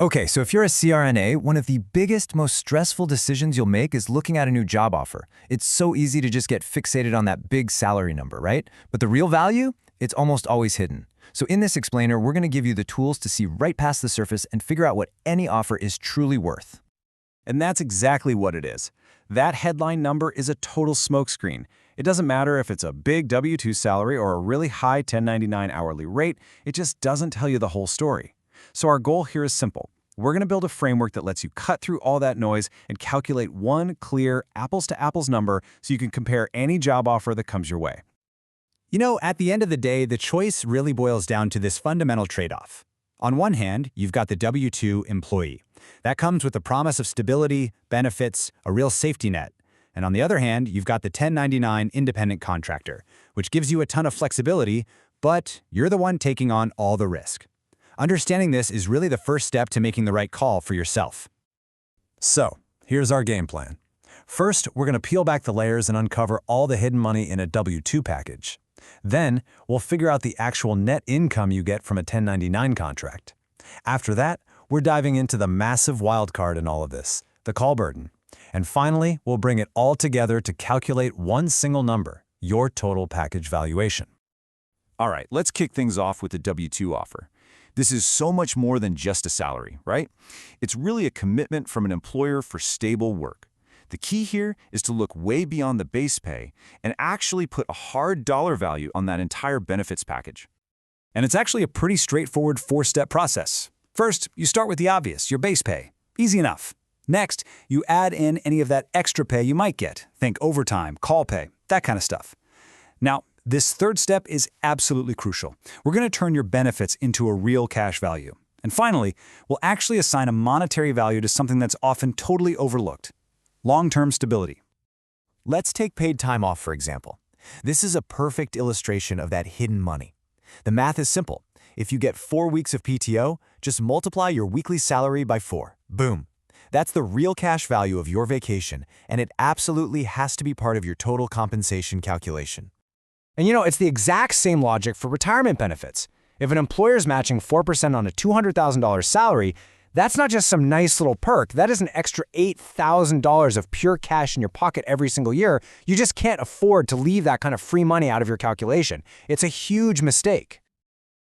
Okay, so if you're a CRNA, one of the biggest, most stressful decisions you'll make is looking at a new job offer. It's so easy to just get fixated on that big salary number, right? But the real value? It's almost always hidden. So in this explainer, we're going to give you the tools to see right past the surface and figure out what any offer is truly worth. And that's exactly what it is. That headline number is a total smokescreen. It doesn't matter if it's a big W-2 salary or a really high 1099 hourly rate, it just doesn't tell you the whole story. So our goal here is simple. We're going to build a framework that lets you cut through all that noise and calculate one clear apples-to-apples number so you can compare any job offer that comes your way. You know, at the end of the day, the choice really boils down to this fundamental trade-off. On one hand, you've got the W-2 employee. That comes with the promise of stability, benefits, a real safety net. And on the other hand, you've got the 1099 independent contractor, which gives you a ton of flexibility, but you're the one taking on all the risk. Understanding this is really the first step to making the right call for yourself. So, here's our game plan. First, we're going to peel back the layers and uncover all the hidden money in a W-2 package. Then, we'll figure out the actual net income you get from a 1099 contract. After that, we're diving into the massive wildcard in all of this, the call burden. And finally, we'll bring it all together to calculate one single number, your total package valuation. All right, let's kick things off with the W-2 offer. This is so much more than just a salary, right? It's really a commitment from an employer for stable work. The key here is to look way beyond the base pay and actually put a hard dollar value on that entire benefits package. And it's actually a pretty straightforward four-step process. First, you start with the obvious, your base pay. Easy enough. Next, you add in any of that extra pay you might get. Think overtime, call pay, that kind of stuff. Now, this third step is absolutely crucial. We're going to turn your benefits into a real cash value. And finally, we'll actually assign a monetary value to something that's often totally overlooked: long-term stability. Let's take paid time off, for example. This is a perfect illustration of that hidden money. The math is simple. If you get 4 weeks of PTO, just multiply your weekly salary by 4. Boom. That's the real cash value of your vacation, and it absolutely has to be part of your total compensation calculation. And you know, it's the exact same logic for retirement benefits. If an employer is matching 4% on a $200,000 salary, that's not just some nice little perk. That is an extra $8,000 of pure cash in your pocket every single year. You just can't afford to leave that kind of free money out of your calculation. It's a huge mistake.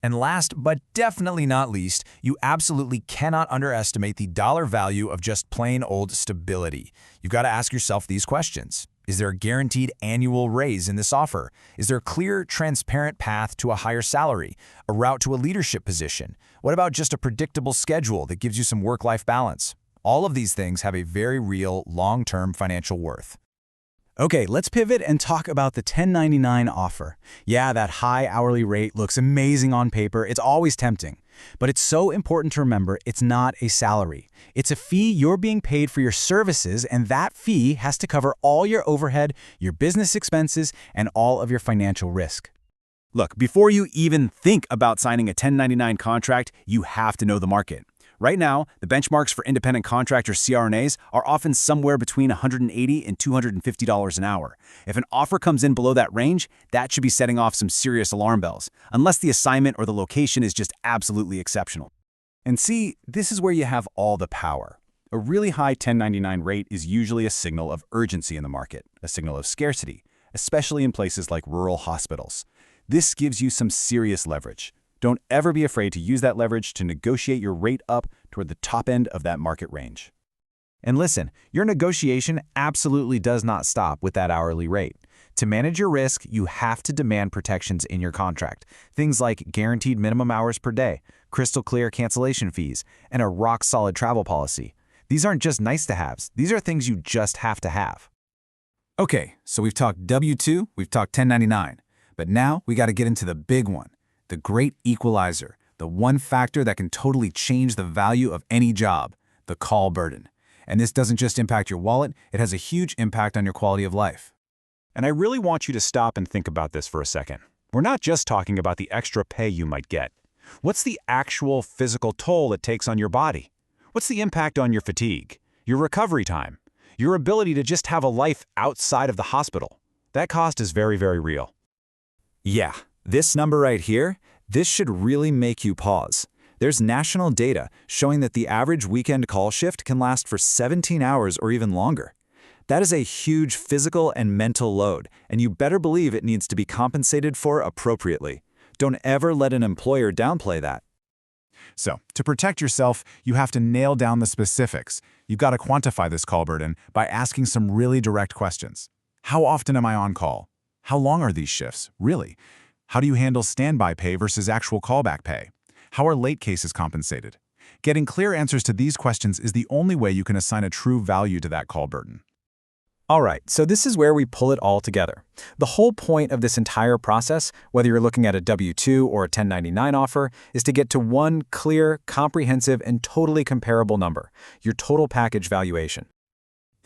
And last but definitely not least, you absolutely cannot underestimate the dollar value of just plain old stability. You've got to ask yourself these questions. Is there a guaranteed annual raise in this offer? Is there a clear, transparent path to a higher salary, a route to a leadership position? What about just a predictable schedule that gives you some work-life balance? All of these things have a very real, long-term financial worth. Okay, let's pivot and talk about the 1099 offer. Yeah, that high hourly rate looks amazing on paper. It's always tempting. But it's so important to remember it's not a salary. It's a fee you're being paid for your services, and that fee has to cover all your overhead, your business expenses, and all of your financial risk. Look, before you even think about signing a 1099 contract, you have to know the market. Right now, the benchmarks for independent contractor CRNAs are often somewhere between $180 and $250 an hour. If an offer comes in below that range, that should be setting off some serious alarm bells, unless the assignment or the location is just absolutely exceptional. And see, this is where you have all the power. A really high 1099 rate is usually a signal of urgency in the market, a signal of scarcity, especially in places like rural hospitals. This gives you some serious leverage. Don't ever be afraid to use that leverage to negotiate your rate up toward the top end of that market range. And listen, your negotiation absolutely does not stop with that hourly rate. To manage your risk, you have to demand protections in your contract. Things like guaranteed minimum hours per day, crystal clear cancellation fees, and a rock-solid travel policy. These aren't just nice-to-haves. These are things you just have to have. Okay, so we've talked W-2, we've talked 1099, but now we got to get into the big one. The great equalizer, the one factor that can totally change the value of any job, the call burden. And this doesn't just impact your wallet, it has a huge impact on your quality of life. And I really want you to stop and think about this for a second. We're not just talking about the extra pay you might get. What's the actual physical toll it takes on your body? What's the impact on your fatigue, your recovery time, your ability to just have a life outside of the hospital? That cost is very, very real. Yeah. This number right here, this should really make you pause. There's national data showing that the average weekend call shift can last for 17 hours or even longer. That is a huge physical and mental load, and you better believe it needs to be compensated for appropriately. Don't ever let an employer downplay that. So, to protect yourself, you have to nail down the specifics. You've got to quantify this call burden by asking some really direct questions. How often am I on call? How long are these shifts, really? How do you handle standby pay versus actual callback pay? How are late cases compensated? Getting clear answers to these questions is the only way you can assign a true value to that call burden. All right, so this is where we pull it all together. The whole point of this entire process, whether you're looking at a W-2 or a 1099 offer, is to get to one clear, comprehensive, and totally comparable number, your total package valuation.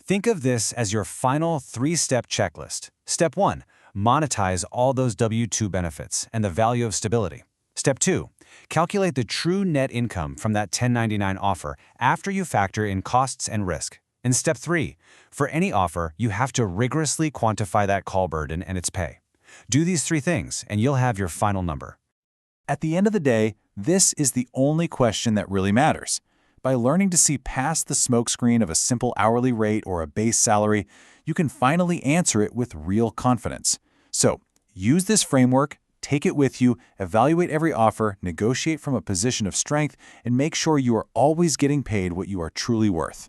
Think of this as your final 3-step checklist. Step 1, monetize all those W-2 benefits and the value of stability. Step 2, calculate the true net income from that 1099 offer after you factor in costs and risk. In Step 3, for any offer, you have to rigorously quantify that call burden and its pay. Do these 3 things, and you'll have your final number. At the end of the day, this is the only question that really matters. By learning to see past the smokescreen of a simple hourly rate or a base salary, you can finally answer it with real confidence. So, use this framework, take it with you, evaluate every offer, negotiate from a position of strength, and make sure you are always getting paid what you are truly worth.